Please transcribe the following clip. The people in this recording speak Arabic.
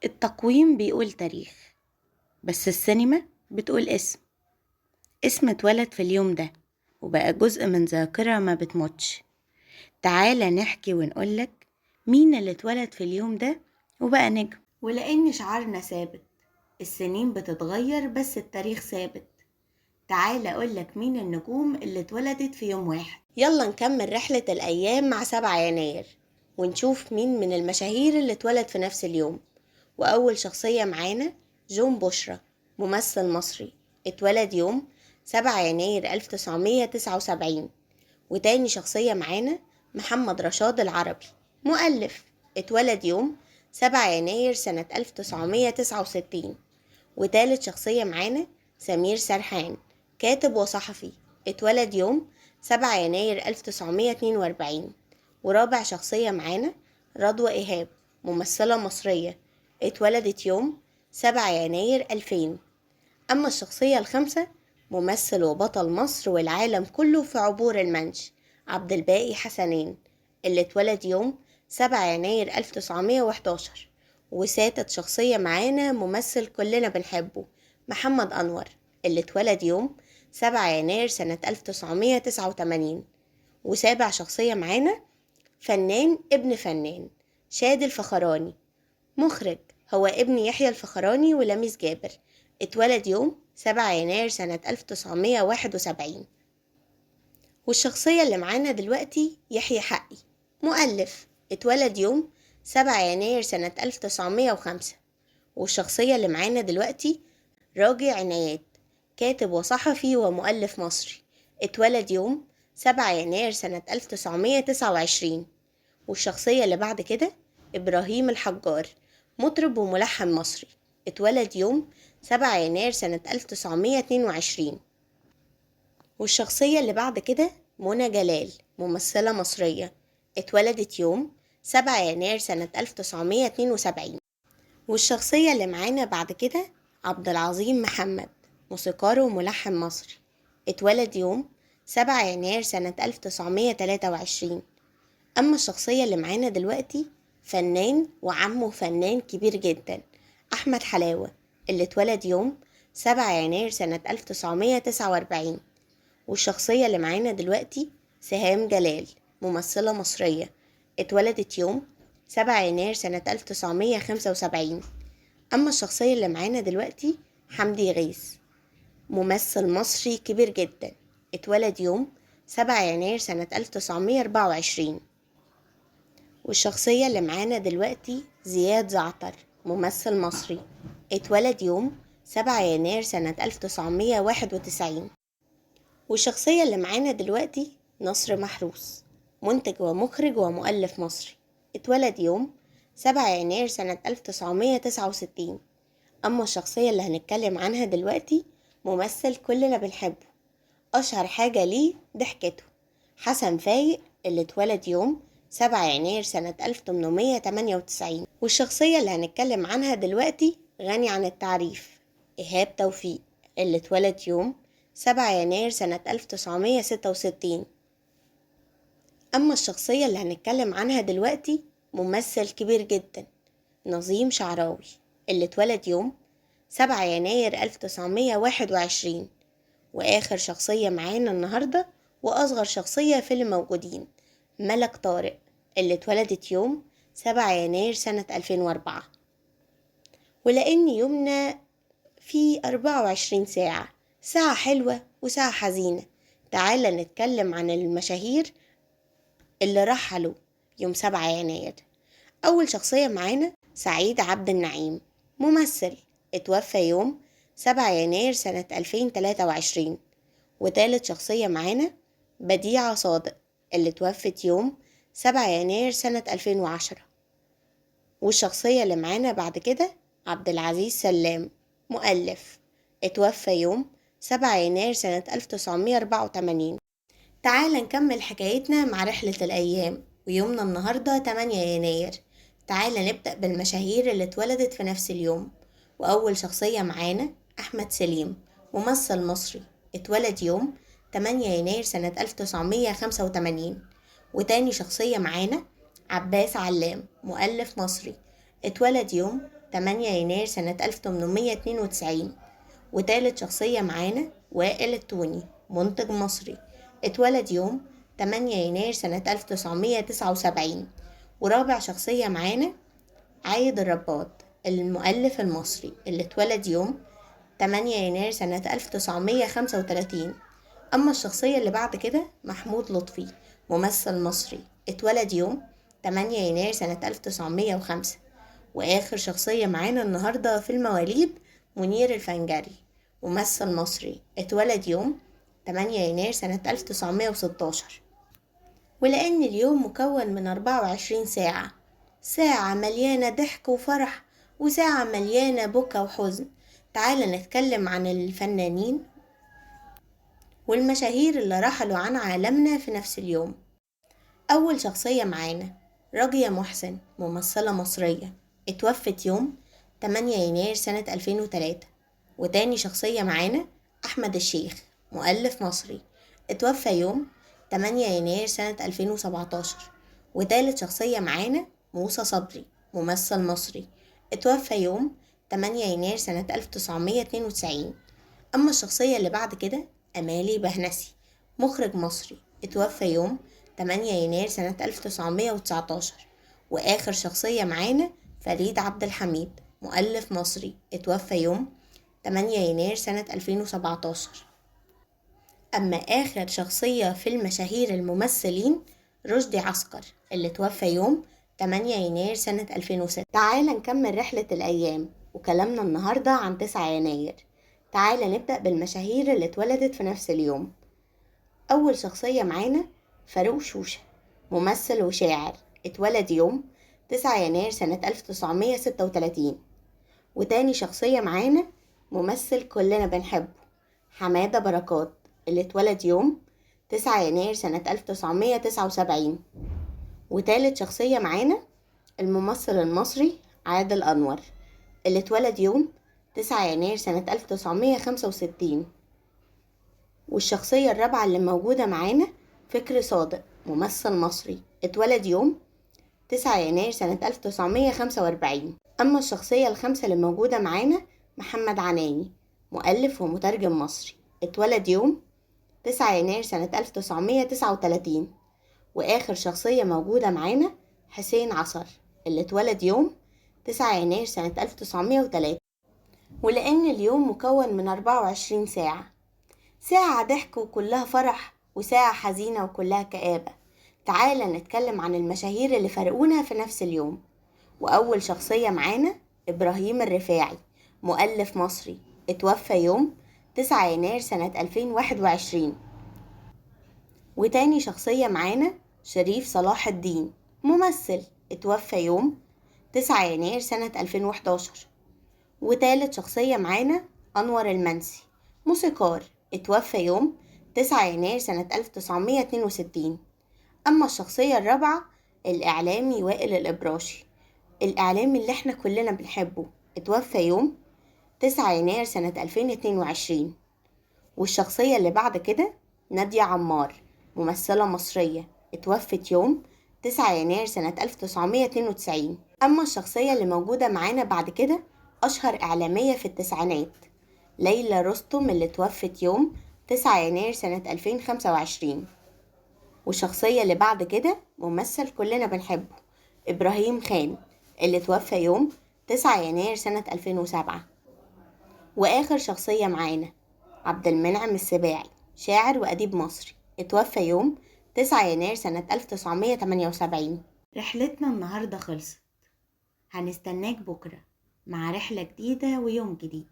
التقويم بيقول تاريخ، بس السينما بتقول اسم اتولد في اليوم ده وبقى جزء من ذاكرة ما بتموتش. تعالى نحكي ونقولك مين اللي اتولد في اليوم ده وبقى نجم. ولأن شعارنا ثابت، السنين بتتغير بس التاريخ ثابت. تعالى أقولك مين النجوم اللي اتولدت في يوم واحد. يلا نكمل رحلة الأيام مع 7 يناير ونشوف مين من المشاهير اللي اتولد في نفس اليوم. وأول شخصية معانا جون بشرى، ممثل مصري، اتولد يوم 7 يناير 1979. وتاني شخصية معانا محمد رشاد العربي، مؤلف، اتولد يوم 7 يناير سنة 1969. وتالت شخصية معانا سمير سرحان، كاتب وصحفي، اتولد يوم 7 يناير 1942. ورابع شخصية معانا رضوى إيهاب، ممثلة مصرية، اتولدت يوم 7 يناير 2000. أما الشخصية الخامسة ممثل وبطل مصر والعالم كله في عبور المنش، عبد الباقي حسنين، اللي اتولد يوم 7 يناير 1911. وسادت شخصية معانا ممثل كلنا بنحبه محمد أنور، اللي اتولد يوم 7 يناير سنة 1989. وسابع شخصية معانا فنان ابن فنان شادي الفخراني، مخرج، هو ابن يحيى الفخراني ولميس جابر، اتولد يوم 7 يناير سنة 1971. والشخصية اللي معانا دلوقتي يحيى حقي، مؤلف، اتولد يوم 7 يناير سنة 1905. والشخصية اللي معانا دلوقتي راجي عنايات، كاتب وصحفي ومؤلف مصري، اتولد يوم 7 يناير سنة 1929. والشخصية اللي بعد كده إبراهيم الحجار، مطرب وملحن مصري، اتولد يوم 7 يناير سنة 1922. والشخصية اللي بعد كده منى جلال، ممثلة مصرية، اتولدت يوم 7 يناير سنة 1972. والشخصية اللي معانا بعد كده عبد العظيم محمد، موسيقار وملحن مصري، اتولد يوم 7 يناير سنة 1923. أما الشخصية اللي معانا دلوقتي فنان وعمه فنان كبير جدا، أحمد حلاوة، اللي اتولد يوم 7 يناير سنة 1949. والشخصية اللي معانا دلوقتي سهام جلال، ممثلة مصرية، اتولدت يوم 7 يناير سنة 1975. أما الشخصية اللي معانا دلوقتي حمدي غيث، ممثل مصري كبير جدا، اتولد يوم 7 يناير سنة 1924. والشخصية اللي معانا دلوقتي زياد زعتر، ممثل مصري، اتولد يوم 7 يناير سنة 1991. والشخصية اللي معانا دلوقتي نصر محروس، منتج ومخرج ومؤلف مصري، اتولد يوم 7 يناير سنة 1969. أما الشخصية اللي هنتكلم عنها دلوقتي ممثل كلنا بنحبه، أشهر حاجة ليه ضحكته، حسن فايق، اللي اتولد يوم 7 يناير سنة 1898. والشخصية اللي هنتكلم عنها دلوقتي غني عن التعريف، إيهاب توفيق، اللي اتولد يوم 7 يناير سنة 1966. أما الشخصية اللي هنتكلم عنها دلوقتي ممثل كبير جدا، نظيم شعراوي، اللي اتولد يوم 7 يناير 1921. وآخر شخصية معانا النهاردة وأصغر شخصية في اللي موجودين ملك طارق، اللي اتولدت يوم 7 يناير سنة 2004. ولأن يومنا فيه 24 ساعة، ساعة حلوة وساعة حزينة، تعالى نتكلم عن المشاهير اللي رحلوا يوم 7 يناير. أول شخصية معانا سعيد عبد النعيم، ممثل، اتوفى يوم 7 يناير سنة 2023. وتالت شخصية معانا بديعة صادق، اللي توفت يوم 7 يناير سنة 2010. والشخصية اللي معانا بعد كده عبد العزيز سلام، مؤلف، اتوفى يوم 7 يناير سنة 1984. تعال نكمل حكايتنا مع رحلة الأيام ويومنا النهاردة 8 يناير. تعال نبدأ بالمشاهير اللي اتولدت في نفس اليوم. وأول شخصية معانا أحمد سليم، ممثل مصري، اتولد يوم 8 يناير سنة 1985. وتاني شخصية معانا عباس علام، مؤلف مصري، اتولد يوم 8 يناير سنة 1892. وتالت شخصية معانا وائل التوني، منتج مصري، اتولد يوم 8 يناير سنة 1979. ورابع شخصية معانا عايد الرباط، المؤلف المصري، اللي اتولد يوم 8 يناير سنة 1935. أما الشخصية اللي بعد كده محمود لطفي، ممثل مصري، اتولد يوم 8 يناير سنة 1905. وآخر شخصية معانا النهاردة في المواليد منير الفنجري، ممثل مصري، اتولد يوم 8 يناير سنة 1916. ولأن اليوم مكون من 24 ساعة، ساعة مليانة ضحك وفرح وساعة مليانة بكا وحزن، تعال نتكلم عن الفنانين والمشاهير اللي رحلوا عن عالمنا في نفس اليوم. أول شخصية معانا راجية محسن، ممثلة مصرية، اتوفت يوم 8 يناير سنة 2003. وتاني شخصية معانا أحمد الشيخ، مؤلف مصري، اتوفى يوم 8 يناير سنة 2017. وتالت شخصية معانا موسى صبري، ممثل مصري، اتوفى يوم 8 يناير سنة 1992. أما الشخصية اللي بعد كده أمالي بهنسي، مخرج مصري، اتوفى يوم 8 يناير سنة 1919. وآخر شخصية معانا فريد عبد الحميد، مؤلف مصري، اتوفى يوم 8 يناير سنة 2017. أما آخر شخصية في المشاهير الممثلين رشدي عسكر، اللي توفى يوم 8 يناير سنة 2006. تعال نكمل رحلة الأيام وكلامنا النهاردة عن 9 يناير. تعال نبدأ بالمشاهير اللي اتولدت في نفس اليوم. أول شخصية معانا فاروق شوشة، ممثل وشاعر، اتولد يوم 9 يناير سنة 1936. وتاني شخصية معانا ممثل كلنا بنحبه حمادة بركات، اللي اتولد يوم 9 يناير سنة 1979. وتالت شخصية معانا الممثل المصري عادل أنور، اللي اتولد يوم 9 يناير سنة 1965. والشخصية الرابعة اللي موجودة معانا فكري صادق، ممثل مصري، اتولد يوم 9 يناير سنة 1945. أما الشخصية الخامسة اللي موجودة معانا محمد عناني، مؤلف ومترجم مصري، اتولد يوم 9 يناير سنة 1939. وآخر شخصية موجودة معانا حسين عصر، اللي اتولد يوم 9 يناير سنة 1903. ولأن اليوم مكون من 24 ساعة، ساعة ضحك وكلها فرح وساعة حزينة وكلها كآبة، تعالى نتكلم عن المشاهير اللي فرقونا في نفس اليوم. وأول شخصية معانا إبراهيم الرفاعي، مؤلف مصري، اتوفى يوم 9 يناير سنة 2021. وتاني شخصية معانا شريف صلاح الدين، ممثل، اتوفى يوم 9 يناير سنة 2011. وتالت شخصية معانا أنور المنسي، موسيقار، اتوفى يوم 9 يناير سنة 1962. أما الشخصية الرابعة الإعلامي وائل الإبراشي، الإعلامي اللي احنا كلنا بنحبه، اتوفى يوم 9 يناير سنة 2022. والشخصية اللي بعد كده نادية عمار، ممثلة مصرية، اتوفت يوم 9 يناير سنة 1992. أما الشخصية اللي موجودة معانا بعد كده أشهر إعلامية في التسعينات ليلى رستم، اللي اتوفت يوم 9 يناير سنة 2025. والشخصية اللي بعد كده ممثل كلنا بنحبه إبراهيم خان، اللي اتوفى يوم 9 يناير سنة 2007. وآخر شخصية معانا عبد المنعم السباعي، شاعر وأديب مصري، اتوفى يوم 9 يناير سنة 1978. رحلتنا النهاردة خلصت، هنستناك بكرة مع رحلة جديدة ويوم جديد.